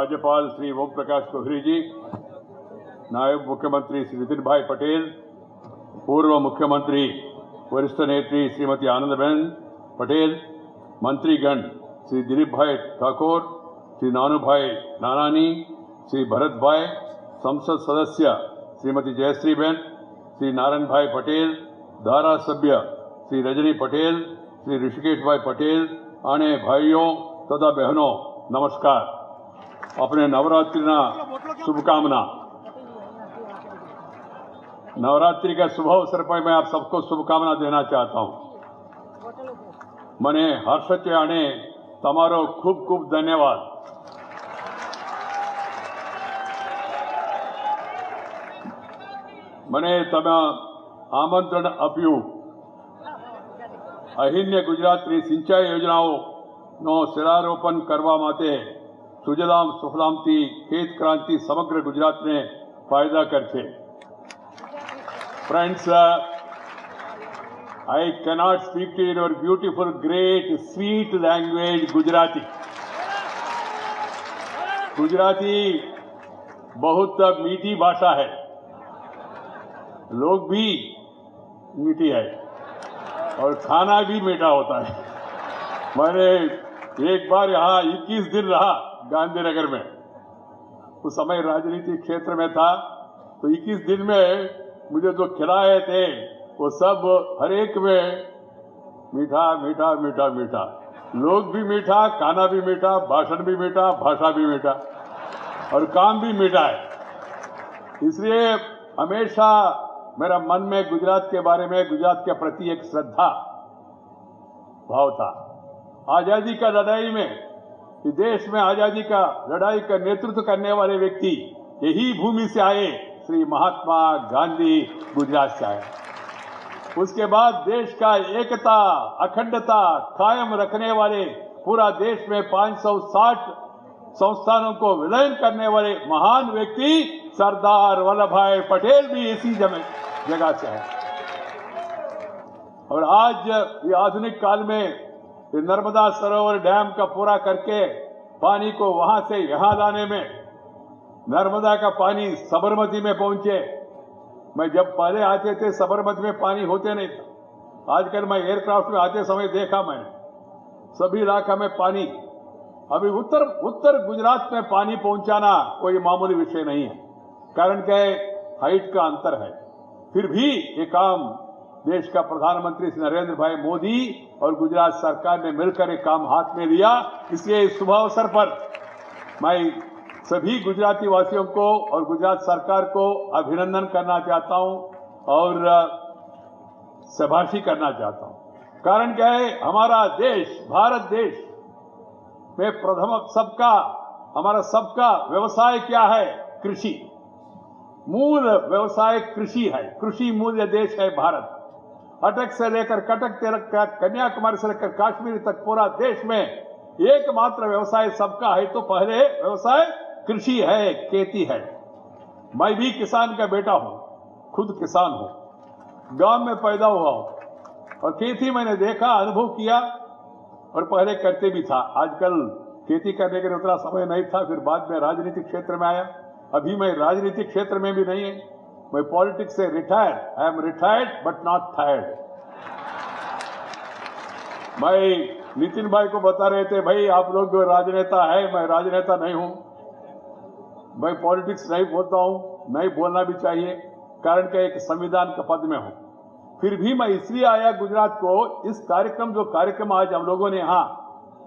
राज्यपाल श्री ओम प्रकाश कोहली जी, नायब मुख्यमंत्री श्री नितिन भाई पटेल, पूर्व मुख्यमंत्री वरिष्ठ नेत्री श्रीमती आनंदबेन पटेल, मंत्रीगण श्री दिलीप भाई ठाकुर, श्री नानू भाई नानानी, श्री भरत भाई, संसद सदस्य श्रीमती जयश्रीबेन, श्री नारायण भाई पटेल, धारासभ्य श्री रजनी पटेल, श्री ऋषिकेश भाई पटेल, आने भाइयों तथा बहनों नमस्कार। अपने नवरात्रि शुभकामना। नवरात्रि का शुभ अवसर पर मैं आप सबको शुभकामना देना चाहता हूं। मने हर्ष आने तमारो खूब खूब धन्यवाद। मने तमे आमंत्रण आप्यु अहिन्य गुजरातनी सिंचाई योजनाओं शिलारोपण करवा माटे सुजलाम सुफलामथी खेत क्रांति समग्र गुजरात ने फायदा करछे। Friends, I cannot speak to you in your beautiful, great, sweet language Gujarati. Gujarati बहुत मीठी भाषा है, लोग भी मीठी है और खाना भी मीठा होता है। मैंने एक बार यहाँ 21 दिन रहा गांधीनगर में। उस समय राजनीतिक क्षेत्र में था, तो 21 दिन में मुझे जो खिलाए थे वो सब हर एक में मीठा मीठा मीठा मीठा, लोग भी मीठा, खाना भी मीठा, भाषण भी मीठा, भाषा भी मीठा और काम भी मीठा है। इसलिए हमेशा मेरा मन में गुजरात के बारे में, गुजरात के प्रति एक श्रद्धा भाव था। आजादी का लड़ाई में, देश में आजादी का लड़ाई का नेतृत्व करने वाले व्यक्ति यही भूमि से आए, श्री महात्मा गांधी गुजरात से आए। उसके बाद देश का एकता अखंडता कायम रखने वाले, पूरा देश में 560 संस्थानों को विलय करने वाले महान व्यक्ति सरदार वल्लभ भाई पटेल भी इसी जगह से है। और आज ये आधुनिक काल में नर्मदा सरोवर डैम का पूरा करके पानी को वहां से यहां लाने में, नर्मदा का पानी साबरमती में पहुंचे। मैं जब पहले आते थे साबरमती में पानी होते नहीं था। आजकल मैं एयरक्राफ्ट में आते समय देखा मैंने सभी इलाका में पानी। अभी उत्तर गुजरात में पानी पहुंचाना कोई मामूली विषय नहीं है, कारण क्या है, हाइट का अंतर है। फिर भी ये काम देश का प्रधानमंत्री श्री नरेंद्र भाई मोदी और गुजरात सरकार ने मिलकर एक काम हाथ में लिया। इसलिए इस शुभ अवसर पर मैं सभी गुजराती वासियों को और गुजरात सरकार को अभिनंदन करना चाहता हूं और शाबाशी करना चाहता हूं। कारण क्या है, हमारा देश, भारत देश में हमारा सबका व्यवसाय क्या है, कृषि। मूल व्यवसाय कृषि है, कृषि मूल्य देश है भारत। अटक से लेकर कटक तक, कन्याकुमारी से लेकर कश्मीर तक पूरा देश में एकमात्र व्यवसाय सबका है, तो पहले व्यवसाय कृषि है, खेती है। मैं भी किसान का बेटा हूं, खुद किसान हूं, गांव में पैदा हुआ हूं और खेती मैंने देखा, अनुभव किया और पहले करते भी था। आजकल खेती करने के लिए उतना समय नहीं था, फिर बाद में राजनीतिक क्षेत्र में आया। अभी मैं राजनीतिक क्षेत्र में भी नहीं है, मैं पॉलिटिक्स से retire. I am retired but not tired. मैं नितिन भाई को बता रहे थे, भाई आप लोग राजनेता है, मैं राजनेता नहीं हूं, मैं पॉलिटिक्स नहीं बोलता हूं, नहीं बोलना भी चाहिए, कारण क्या एक संविधान के पद में हूं। फिर भी मैं इसलिए आया गुजरात को, इस जो कार्यक्रम आज हम लोगों ने यहाँ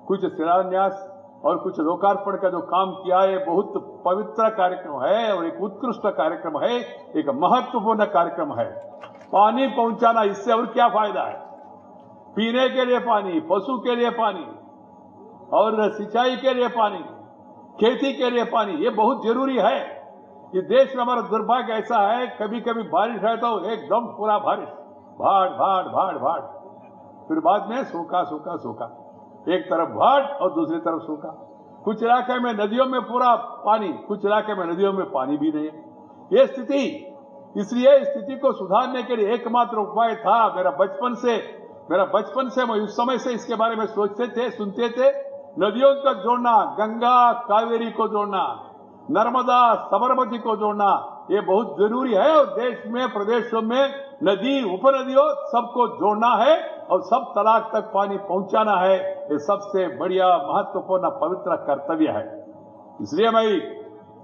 कुछ शिलान्यास और कुछ लोकार्पण का जो काम किया है, बहुत पवित्र कार्यक्रम है और एक उत्कृष्ट कार्यक्रम है, एक महत्वपूर्ण कार्यक्रम है। पानी पहुंचाना, इससे और क्या फायदा है। पीने के लिए पानी, पशु के लिए पानी और सिंचाई के लिए पानी, खेती के लिए पानी, ये बहुत जरूरी है। ये देश में हमारा दुर्भाग्य ऐसा है, कभी कभी बारिश है तो एकदम पूरा बारिश, भाड़, फिर बाद में सूखा, एक तरफ भाड़ और दूसरी तरफ सूखा। कुछ इलाके में नदियों में पूरा पानी, कुछ इलाके में नदियों में पानी भी नहीं है। ये स्थिति, इसलिए स्थिति को सुधारने के लिए एकमात्र उपाय था, मेरा बचपन से मैं उस समय से इसके बारे में सोचते थे, सुनते थे नदियों का जोड़ना, गंगा कावेरी को जोड़ना, नर्मदा साबरमती को जोड़ना, ये बहुत जरूरी है। और देश में, प्रदेशों में नदी, उपनदियों सबको जोड़ना है और सब तलाक तक पानी पहुंचाना है। ये सबसे बढ़िया, महत्वपूर्ण, पवित्र कर्तव्य है। इसलिए मैं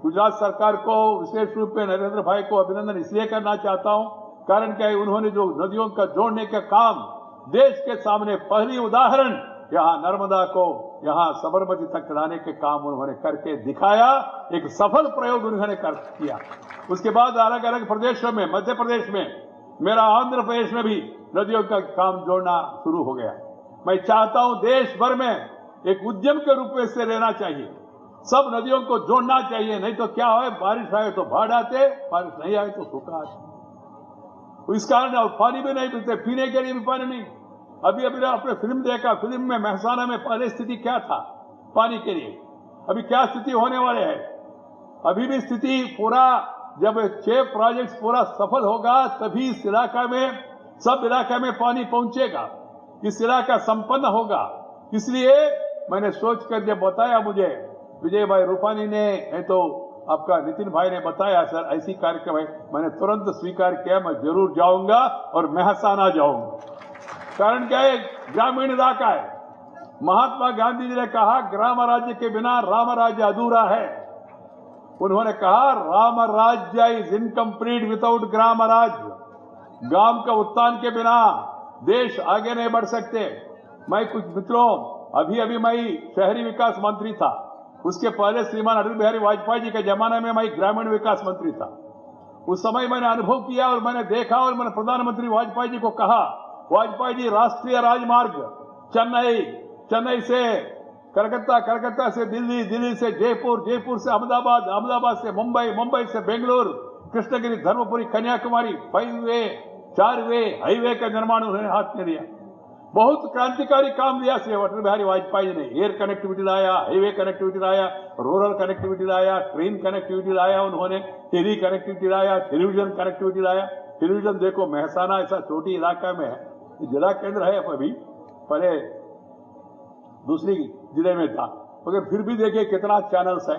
गुजरात सरकार को, विशेष रूप में नरेंद्र भाई को अभिनंदन इसलिए करना चाहता हूं, कारण क्या है, उन्होंने जो नदियों का जोड़ने का काम, देश के सामने पहली उदाहरण यहां नर्मदा को यहां साबरमती तक लाने के काम उन्होंने करके दिखाया। एक सफल प्रयोग उन्होंने किया। उसके बाद अलग अलग प्रदेशों में, मध्य प्रदेश में, मेरा आंध्र प्रदेश में भी नदियों का काम जोड़ना शुरू हो गया। मैं चाहता हूं देश भर में एक उद्यम के रूप में से रहना चाहिए, सब नदियों को जोड़ना चाहिए। नहीं तो क्या हो, बारिश आए तो बाढ़ आते, बारिश नहीं आए तो सूखा आते। इस कारण पानी भी नहीं मिलते, पीने के लिए भी पानी नहीं। अभी आपने फिल्म देखा, फिल्म में मेहसाना में पहले स्थिति क्या था पानी के लिए, अभी क्या स्थिति होने वाले है। अभी भी स्थिति पूरा, जब 6 प्रोजेक्ट्स पूरा सफल होगा तभी इस इलाका में, सब इलाका में पानी पहुंचेगा, इस इलाका संपन्न होगा। इसलिए मैंने सोचकर जब बताया, मुझे विजय भाई रूपानी ने, तो आपका नितिन भाई ने बताया, सर ऐसी कार्यक्रम है, मैंने तुरंत स्वीकार किया, मैं जरूर जाऊंगा और मेहसाना जाऊंगा। कारण क्या है, ग्रामीण इलाका है। महात्मा गांधी जी ने कहा, ग्राम राज्य के बिना राम राज्य अधूरा है। उन्होंने कहा, राम राज्य इज इनकम्प्लीट विदाउट ग्राम राज्य। गांव का उत्थान के बिना देश आगे नहीं बढ़ सकते। मैं कुछ मित्रों, अभी मैं शहरी विकास मंत्री था, उसके पहले श्रीमान अटल बिहारी वाजपेयी जी के जमाने में मैं ग्रामीण विकास मंत्री था। उस समय मैंने अनुभव किया और मैंने देखा, और मैंने प्रधानमंत्री वाजपेयी जी को कहा, वाजपेयी जी, राष्ट्रीय राजमार्ग चेन्नई से कलकत्ता, कलकत्ता से दिल्ली, दिल्ली से जयपुर, जयपुर से अहमदाबाद, अहमदाबाद से मुंबई, मुंबई से बेंगलुरु, कृष्णगिरी, धर्मपुरी, कन्याकुमारी, 4 वे हाईवे का निर्माण उन्होंने हाथ में लिया। बहुत क्रांतिकारी काम लिया श्री अटल बिहारी वाजपेयी ने। एयर कनेक्टिविटी लाया, हाईवे कनेक्टिविटी लाया, रूरल कनेक्टिविटी लाया, ट्रेन कनेक्टिविटी लाया, उन्होंने टेली कनेक्टिविटी लाया, टेलीविजन कनेक्टिविटी लाया। टेलीविजन देखो, मेहसाना ऐसा छोटी इलाका में है, जिला केंद्र है, अभी पहले दूसरी जिले में था, मगर फिर भी देखिए कितना चैनल्स है।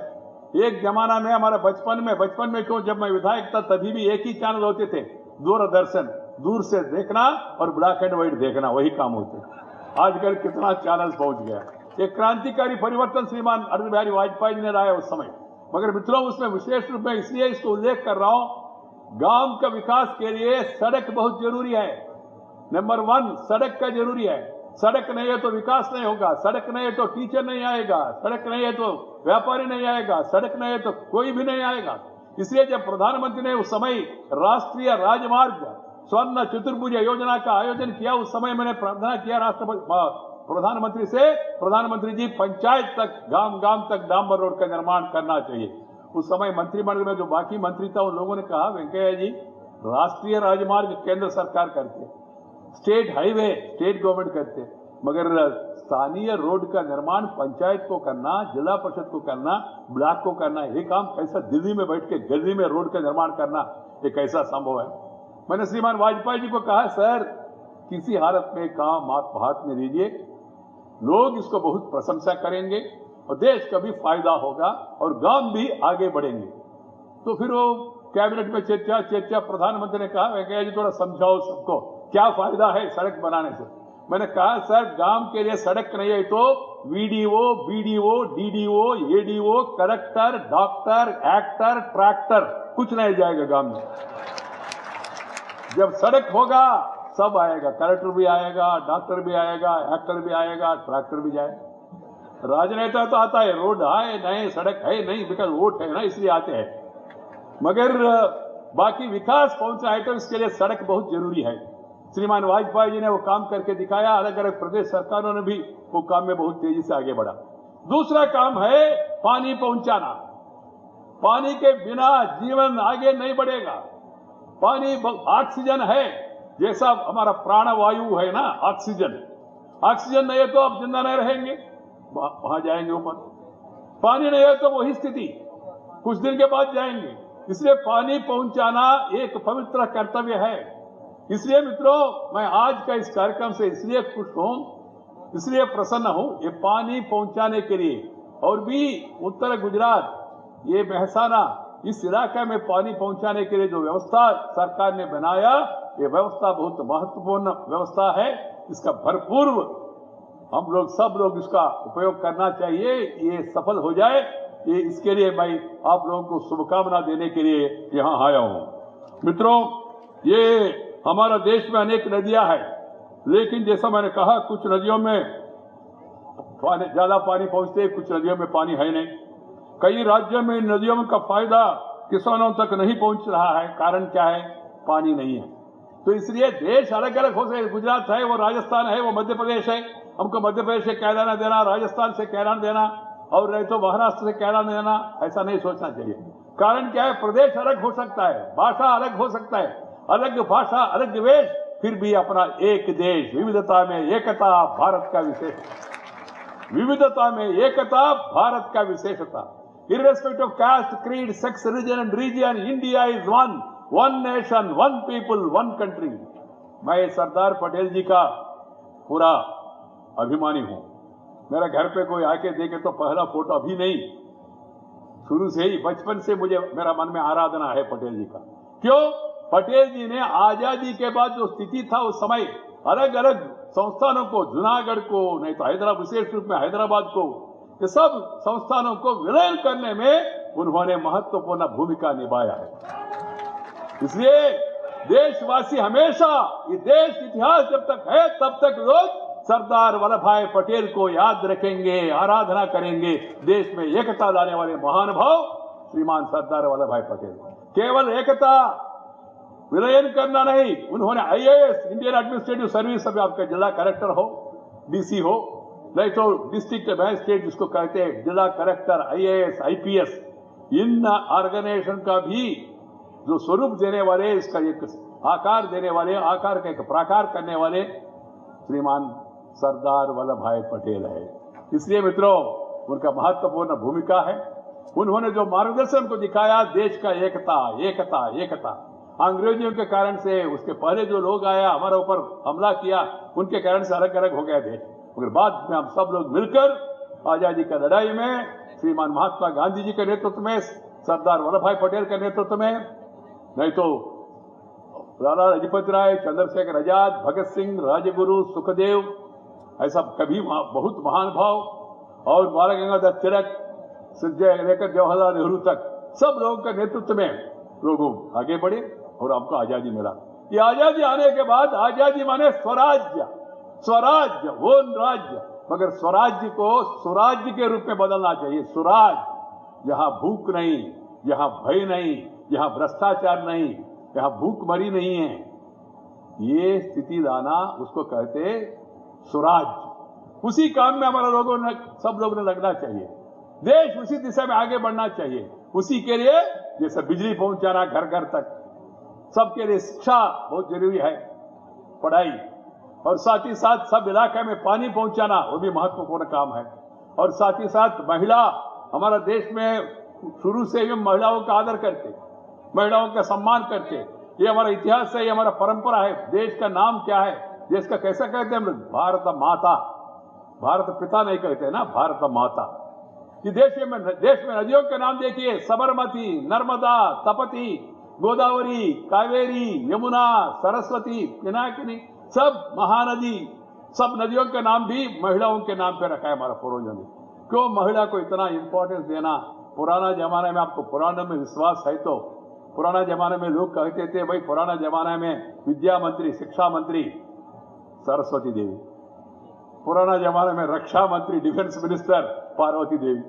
एक जमाना में हमारा बचपन में क्यों, जब मैं विधायक था तभी भी एक ही चैनल होते थे, दूरदर्शन, दूर से देखना और ब्लैक एंड व्हाइट देखना, वही काम होते। आजकल कितना चैनल्स पहुंच गया। एक क्रांतिकारी परिवर्तन श्रीमान अटल बिहारी वाजपेयी जी ने लाया उस समय। मगर मित्रों, उसमें विशेष रूप में इसलिए इसको उल्लेख कर रहा हूं, गांव का विकास के लिए सड़क बहुत जरूरी है। नंबर 1 सड़क का जरूरी है। सड़क नहीं है तो विकास नहीं होगा, सड़क नहीं है तो टीचर नहीं आएगा, सड़क नहीं है तो व्यापारी नहीं आएगा, सड़क नहीं है तो कोई भी नहीं आएगा। इसलिए जब प्रधानमंत्री ने उस समय राष्ट्रीय राजमार्ग स्वर्ण चतुर्भुज योजना का आयोजन किया, उस समय मैंने प्रार्थना किया प्रधानमंत्री से, प्रधानमंत्री जी, पंचायत तक, गांव तक डांबर रोड का निर्माण करना चाहिए। उस समय मंत्रिमंडल में जो बाकी मंत्री था, उन लोगों ने कहा, वेंकैया जी, राष्ट्रीय राजमार्ग केंद्र सरकार करते, स्टेट हाईवे स्टेट गवर्नमेंट करते, मगर स्थानीय रोड का निर्माण पंचायत को करना, जिला परिषद को करना, ब्लॉक को करना, ये काम कैसा दिल्ली में बैठ के गली में रोड का निर्माण करना, ये कैसा संभव है। मैंने श्रीमान वाजपेयी जी को कहा, सर, किसी हालत में काम आप हाथ में लीजिए, लोग इसको बहुत प्रशंसा करेंगे और देश का भी फायदा होगा और गांव भी आगे बढ़ेंगे। तो फिर वो कैबिनेट में चर्चा, प्रधानमंत्री ने कहा, वेंकैया जी, थोड़ा समझाओ सबको क्या फायदा है सड़क बनाने से। मैंने कहा, सर, गांव के लिए सड़क नहीं है तो video, BDO, DDO, ADO, collector, doctor, actor, tractor, कुछ नहीं जाएगा गांव में। जब सड़क होगा सब आएगा, कलेक्टर भी आएगा, डॉक्टर भी आएगा, एक्टर भी आएगा, ट्रैक्टर भी जाएगा। राजनेता तो आता है, रोड है नहीं, सड़क है नहीं, बिकॉज वोट है ना, इसलिए आते हैं। मगर बाकी विकास पहुंचना है तो इसके लिए सड़क बहुत जरूरी है। श्रीमान वाजपेयी जी ने वो काम करके दिखाया। अलग अलग प्रदेश सरकारों ने भी वो काम में बहुत तेजी से आगे बढ़ा। दूसरा काम है पानी पहुंचाना। पानी के बिना जीवन आगे नहीं बढ़ेगा। पानी ऑक्सीजन है, जैसा हमारा प्राणवायु है ना, ऑक्सीजन नहीं है तो आप जिंदा नहीं रहेंगे, वहां जाएंगे ऊपर। पानी नहीं है तो वही स्थिति, कुछ दिन के बाद जाएंगे। इसलिए पानी पहुंचाना एक पवित्र कर्तव्य है। इसलिए मित्रों, मैं आज का इस कार्यक्रम से इसलिए खुश हूं इसलिए प्रसन्न हूं ये पानी पहुंचाने के लिए। और भी उत्तर गुजरात, ये महसाना, इस इलाके में पानी पहुंचाने के लिए जो व्यवस्था सरकार ने बनाया, ये व्यवस्था बहुत महत्वपूर्ण व्यवस्था है। इसका भरपूर हम लोग सब लोग इसका उपयोग करना चाहिए, ये सफल हो जाए। ये इसके लिए मैं आप लोगों को शुभकामना देने के लिए यहां आया हूं। मित्रों, ये हमारा देश में अनेक नदियां हैं, लेकिन जैसा मैंने कहा कुछ नदियों में ज्यादा पानी पहुंचते, कुछ नदियों में पानी है नहीं। कई राज्यों में नदियों का फायदा किसानों तक नहीं पहुंच रहा है। कारण क्या है? पानी नहीं है। तो इसलिए देश अलग अलग हो सकते, गुजरात है, वो राजस्थान है, वो मध्य प्रदेश है, हमको मध्य प्रदेश से कैलाना देना, राजस्थान से कैलाना देना, और नहीं तो महाराष्ट्र से कैलाना देना, ऐसा नहीं सोचना चाहिए। कारण क्या है? प्रदेश अलग हो सकता है, भाषा अलग हो सकता है, अलग भाषा अलग वेश, फिर भी अपना एक देश, विविधता में एकता भारत का विशेष, विविधता में एकता भारत का विशेषता। Irrespective of caste, creed, sex, religion and region, India is one nation, one people, one country. मैं सरदार पटेल जी का पूरा अभिमानी हूं। मेरे घर पे कोई आके देखे तो पहला फोटो, अभी नहीं, शुरू से ही बचपन से मुझे मेरा मन में आराधना है पटेल जी का। क्यों? पटेल जी ने आजादी के बाद जो स्थिति था उस समय अलग अलग संस्थानों को, जूनागढ़ को, नहीं तो हैदराबाद, विशेष रूप में हैदराबाद को, ये सब संस्थानों को विलय करने में उन्होंने महत्वपूर्ण भूमिका निभाया है। इसलिए देशवासी हमेशा, ये देश इतिहास जब तक है तब तक लोग सरदार वल्लभ भाई पटेल को याद रखेंगे, आराधना करेंगे। देश में एकता लाने वाले महान भाव श्रीमान सरदार वल्लभ भाई पटेल। केवल एकता विलयन करना नहीं, उन्होंने आईएएस, इंडियन एडमिनिस्ट्रेटिव सर्विस, अभी आपका जिला कलेक्टर हो, डीसी हो, नहीं तो डिस्ट्रिक्ट मैजिस्ट्रेट जिसको कहते हैं, जिला कलेक्टर, आईएएस, आईपीएस, इन ऑर्गेनाइजेशन का भी जो स्वरूप देने वाले, इसका एक आकार देने वाले, आकार का एक प्राकार करने वाले श्रीमान सरदार वल्लभ भाई पटेल है। इसलिए मित्रों, उनका महत्वपूर्ण भूमिका है। उन्होंने जो मार्गदर्शन को दिखाया, देश का एकता एकता एकता, अंग्रेजों के कारण से, उसके पहले जो लोग आया हमारे ऊपर हमला किया, उनके कारण से अलग अलग हो गया देश, मगर बाद में हम सब लोग मिलकर आजादी का लड़ाई में श्रीमान महात्मा गांधी जी के नेतृत्व में, सरदार वल्लभ भाई पटेल के नेतृत्व में, नहीं तो लाला लाजपत राय, चंद्रशेखर आजाद, भगत सिंह, राजगुरु, सुखदेव, ऐसा कभी बहुत महान भाव, और बाल गंगाधर तिलक से लेकर जवाहरलाल नेहरू तक, सब लोगों के नेतृत्व में लोगों आगे बढ़े और हमको आजादी मिला। ये आजादी आने के बाद, आजादी माने स्वराज्य, स्वराज्य वो राज्य, मगर स्वराज्य को सुराज्य के रूप में बदलना चाहिए। सुराज, जहां भूख नहीं, जहां भय नहीं, जहां भ्रष्टाचार नहीं, जहां भूखमरी नहीं है, ये स्थिति लाना, उसको कहते स्वराज। उसी काम में हमारा लोगों ने, सब लोगों ने लगना चाहिए। देश उसी दिशा में आगे बढ़ना चाहिए। उसी के लिए जैसे बिजली पहुंचाना घर घर तक, सबके लिए शिक्षा बहुत जरूरी है, पढ़ाई, और साथ ही साथ सब इलाके में पानी पहुंचाना, वो भी महत्वपूर्ण काम है। और साथ ही साथ महिला, हमारा देश में शुरू से ही महिलाओं का आदर करते, महिलाओं का सम्मान करते, ये हमारा इतिहास है, ये हमारा परंपरा है। देश का नाम क्या है? देश का कैसा कहते हैं हम लोग? भारत माता। भारत पिता नहीं कहते ना, भारत माता। कि देश में नदियों के नाम देखिए, सबरमती, नर्मदा, तपती, गोदावरी, कावेरी, यमुना, सरस्वती, पिनाकिनी, सब महानदी, सब नदियों के नाम भी महिलाओं के नाम पे रखा है हमारा पूर्वजों ने। क्यों महिला को इतना इंपॉर्टेंस देना? पुराना जमाने में, आपको पुराने में विश्वास है तो, पुराना जमाने में लोग कहते थे भाई, पुराना जमाने में विद्या मंत्री, शिक्षा मंत्री सरस्वती देवी, पुराना जमाने में रक्षा मंत्री, डिफेंस मिनिस्टर पार्वती देवी,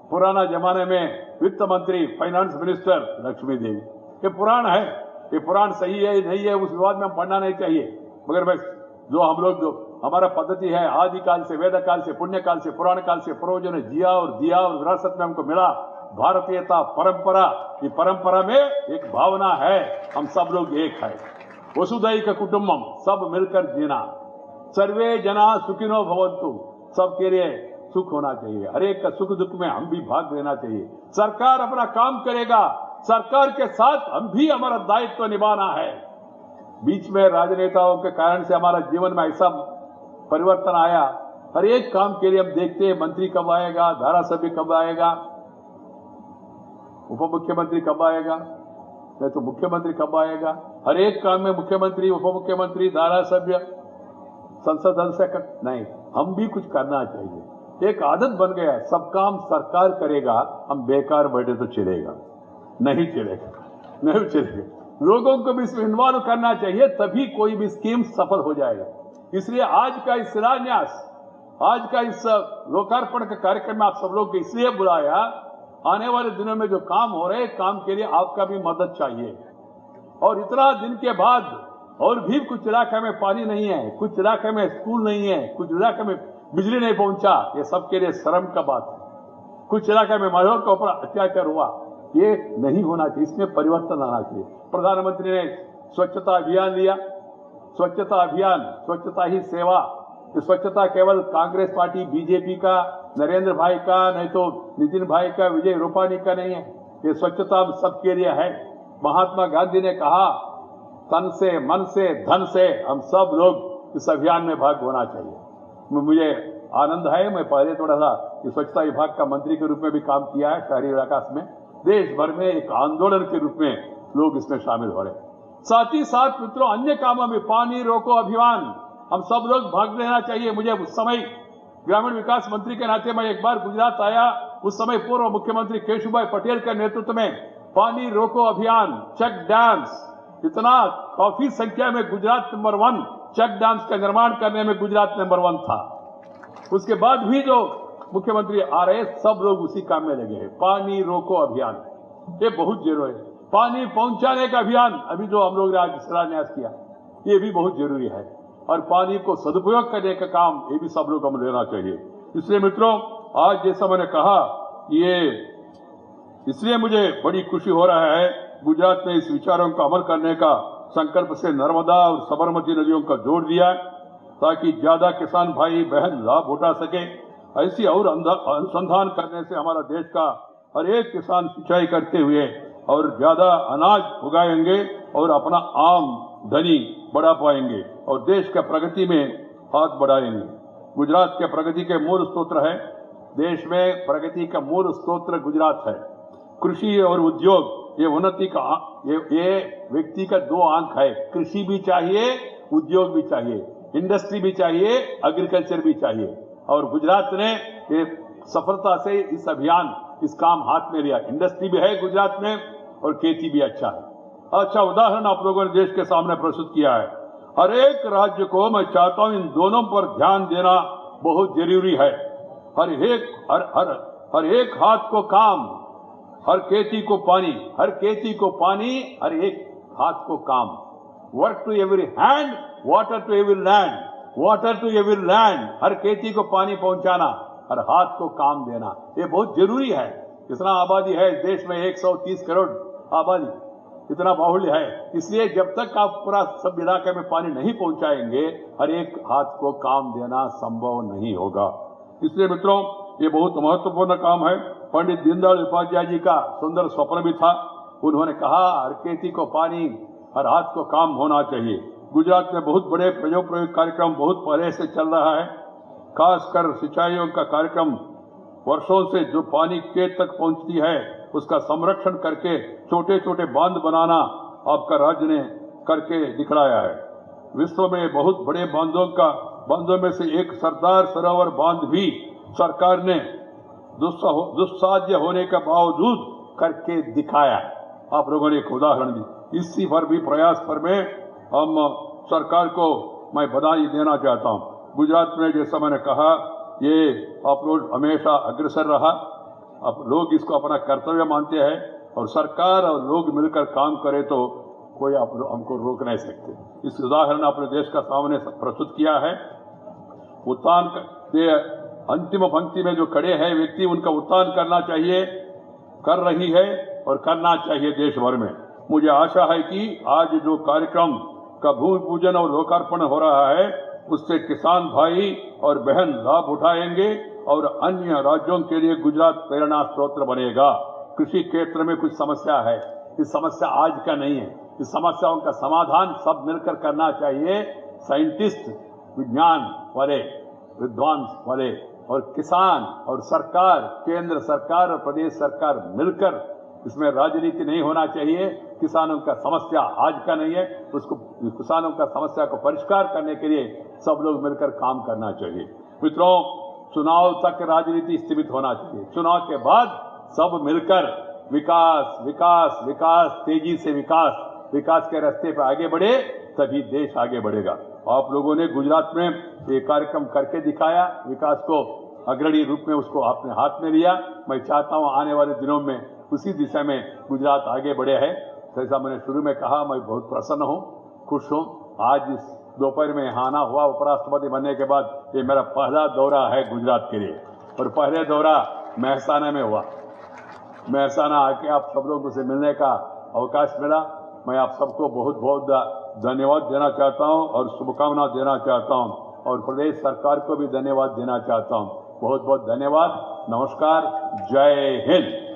पुराना जमाने में वित्त मंत्री, फाइनेंस मिनिस्टर लक्ष्मी देवी। ये पुराण है, ये पुराण सही है नहीं है उस विवाद में हम पढ़ना नहीं चाहिए, मगर बस जो हम लोग, जो हमारा पद्धति है, आदिकाल से, वेद काल से, पुण्य काल से, पुराण काल से पूर्वजों ने जिया और दिया और विरासत में हमको मिला, भारतीयता परंपरा। ये परंपरा में एक भावना है, हम सब लोग एक है, वसुधैव कुटुंबम, सब मिलकर जीना, सर्वे जना सुखिनो भवन्तु, सबके लिए सुख होना चाहिए, हर एक का सुख दुख में हम भी भाग लेना चाहिए। सरकार अपना काम करेगा, सरकार के साथ हम भी हमारा दायित्व निभाना है। बीच में राजनेताओं के कारण से हमारा जीवन में ऐसा परिवर्तन आया, हर एक काम के लिए हम देखते हैं मंत्री कब आएगा, धारासभ्य कब आएगा, उप मुख्यमंत्री कब आएगा, नहीं तो मुख्यमंत्री कब आएगा। हर एक काम में मुख्यमंत्री, उप मुख्यमंत्री, धारासभ्य, संसद सदस्य नहीं, हम भी कुछ करना चाहिए। एक आदत बन गया है, सब काम सरकार करेगा, हम बेकार बैठे तो चलेगा नहीं, चलेगा। लोगों को भी इसमें इन्वॉल्व करना चाहिए, तभी कोई भी स्कीम सफल हो जाएगा। इसलिए आज का इस शिलान्यास, आज का इस लोकार्पण का कार्यक्रम में आप सब लोग को इसलिए बुलाया, आने वाले दिनों में जो काम हो रहे हैं, काम के लिए आपका भी मदद चाहिए। और इतना दिन के बाद और भी कुछ इलाके में पानी नहीं है, कुछ इलाके में स्कूल नहीं है, कुछ इलाके में बिजली नहीं पहुंचा, ये सबके लिए शर्म का बात है। कुछ इलाके में महिलाओं के ऊपर अत्याचार हुआ, ये नहीं होना चाहिए, इसमें परिवर्तन आना चाहिए। प्रधानमंत्री ने स्वच्छता अभियान लिया, स्वच्छता अभियान, स्वच्छता ही सेवा। ये स्वच्छता केवल कांग्रेस पार्टी, बीजेपी का, नरेंद्र भाई का, नहीं तो नितिन भाई का, विजय रूपानी का नहीं है, ये स्वच्छता सबके लिए है। महात्मा गांधी ने कहा, तन से, मन से, धन से हम सब लोग इस अभियान में भाग होना चाहिए। मुझे आनंद है, मैं पहले थोड़ा सा स्वच्छता विभाग का मंत्री के रूप में भी काम किया है शहरी इलाका में। देश भर में एक आंदोलन के रूप में लोग इसमें शामिल हो रहे हैं। साथ ही साथ मित्रों, अन्य कामों में पानी रोको अभियान, हम सब लोग भाग लेना चाहिए। मुझे उस समय ग्रामीण विकास मंत्री के नाते मैं एक बार गुजरात आया, उस समय पूर्व मुख्यमंत्री केशुभाई पटेल के नेतृत्व में पानी रोको अभियान, चेक डैम्स, इतना काफी संख्या में गुजरात नंबर 1 चेक डैम्स का निर्माण करने में गुजरात नंबर 1 था। उसके बाद भी जो मुख्यमंत्री आ रहे, सब लोग उसी काम में लगे हैं। पानी रोको अभियान, ये बहुत जरूरी है। पानी पहुंचाने का अभियान, अभी जो हम लोग ने आज शिलान्यास किया, ये भी बहुत जरूरी है। और पानी को सदुपयोग करने का काम, ये भी सब लोग हमें लेना चाहिए। इसलिए मित्रों, आज जैसा मैंने कहा, ये इसलिए मुझे बड़ी खुशी हो रहा है, गुजरात ने इस विचारों को अमल करने का संकल्प से नर्मदा और साबरमती नदियों का जोड़ दिया, ताकि ज्यादा किसान भाई बहन लाभ उठा सके। ऐसी और अनुसंधान करने से हमारा देश का हर एक किसान सिंचाई करते हुए और ज्यादा अनाज उगाएंगे और अपना आमदनी बढ़ा पाएंगे और देश का प्रगति में हाथ बढ़ाएंगे। गुजरात के प्रगति के मूल स्रोत है, देश में प्रगति का मूल स्रोत गुजरात है। कृषि और उद्योग, ये उन्नति का ये व्यक्ति का 2 आंख है। कृषि भी चाहिए, उद्योग भी चाहिए, इंडस्ट्री भी चाहिए, एग्रीकल्चर भी चाहिए। और गुजरात ने ये सफलता से इस अभियान, इस काम हाथ में लिया। इंडस्ट्री भी है गुजरात में और खेती भी अच्छा है। अच्छा उदाहरण आप लोगों ने देश के सामने प्रस्तुत किया है। हर एक राज्य को मैं चाहता हूं इन दोनों पर ध्यान देना बहुत जरूरी है। हर एक हाथ को काम, हर खेती को पानी, हर खेती को पानी, हर एक हाथ को काम। Work to every hand, water to every land, water to every land. हर खेती को पानी पहुंचाना, हर हाथ को काम देना, ये बहुत जरूरी है। इतना आबादी है देश में, 130 करोड़ आबादी, इतना बाहुल्य है। इसलिए जब तक आप पूरा सब इलाके में पानी नहीं पहुंचाएंगे, हर एक हाथ को काम देना संभव नहीं होगा। इसलिए मित्रों, ये बहुत महत्वपूर्ण काम है। पंडित दीनदयाल उपाध्याय जी का सुंदर स्वप्न भी था। उन्होंने कहा, हर खेती को पानी, हर हाथ को काम होना चाहिए। गुजरात में बहुत बड़े प्रयोग कार्यक्रम बहुत पहले से चल रहा है। खासकर सिंचाइयों का कार्यक्रम, वर्षों से जो पानी खेत तक पहुंचती है उसका संरक्षण करके छोटे छोटे बांध बनाना आपका राज्य ने करके दिखलाया है। विश्व में बहुत बड़े बांधों में से एक सरदार सरोवर बांध भी सरकार ने दुस्साध्य होने के बावजूद करके दिखाया। आप लोगों ने एक उदाहरण दी। इसी पर भी प्रयास पर में हम सरकार को मैं बधाई देना चाहता हूं। गुजरात में जैसा मैंने कहा, ये आप लोग हमेशा अग्रसर रहा। अब लोग इसको अपना कर्तव्य मानते हैं और सरकार और लोग मिलकर काम करे तो कोई हमको रोक नहीं सकते। इस उदाहरण अपने देश का सामने प्रस्तुत किया है। उत्थान के अंतिम पंक्ति में जो खड़े हैं व्यक्ति, उनका उत्थान करना चाहिए, कर रही है और करना चाहिए देश भर में। मुझे आशा है कि आज जो कार्यक्रम का भूमि पूजन और लोकार्पण हो रहा है, उससे किसान भाई और बहन लाभ उठाएंगे और अन्य राज्यों के लिए गुजरात प्रेरणा स्रोत बनेगा। कृषि क्षेत्र में कुछ समस्या है, इस समस्या आज का नहीं है। इस समस्याओं का समाधान सब मिलकर करना चाहिए। साइंटिस्ट, विज्ञान वाले, विद्वांस वाले और किसान और सरकार, केंद्र सरकार और प्रदेश सरकार मिलकर, इसमें राजनीति नहीं होना चाहिए। किसानों का समस्या आज का नहीं है, उसको किसानों का समस्या को परिष्कार करने के लिए सब लोग मिलकर काम करना चाहिए। मित्रों, चुनाव तक राजनीति सीमित होना चाहिए। चुनाव के बाद सब मिलकर विकास विकास विकास, तेजी से विकास, विकास के रास्ते पर आगे बढ़े, तभी देश आगे बढ़ेगा। आप लोगों ने गुजरात में ये कार्यक्रम करके दिखाया, विकास को अग्रणी रूप में उसको आपने हाथ में लिया। मैं चाहता हूं आने वाले दिनों में उसी दिशा में गुजरात आगे बढ़े है। जैसा मैंने शुरू में कहा, मैं बहुत प्रसन्न हूं, खुश हूं। आज इस दोपहर में यहाँ आना हुआ उपराष्ट्रपति बनने के बाद, ये मेरा पहला दौरा है गुजरात के लिए, और पहले दौरा मेहसाना में हुआ। मेहसाना आके आप सब लोगों से मिलने का अवकाश मिला। मैं आप सबको बहुत बहुत धन्यवाद देना चाहता हूं और शुभकामनाएं देना चाहता हूं, और प्रदेश सरकार को भी धन्यवाद देना चाहता हूं। बहुत बहुत धन्यवाद। नमस्कार। जय हिंद।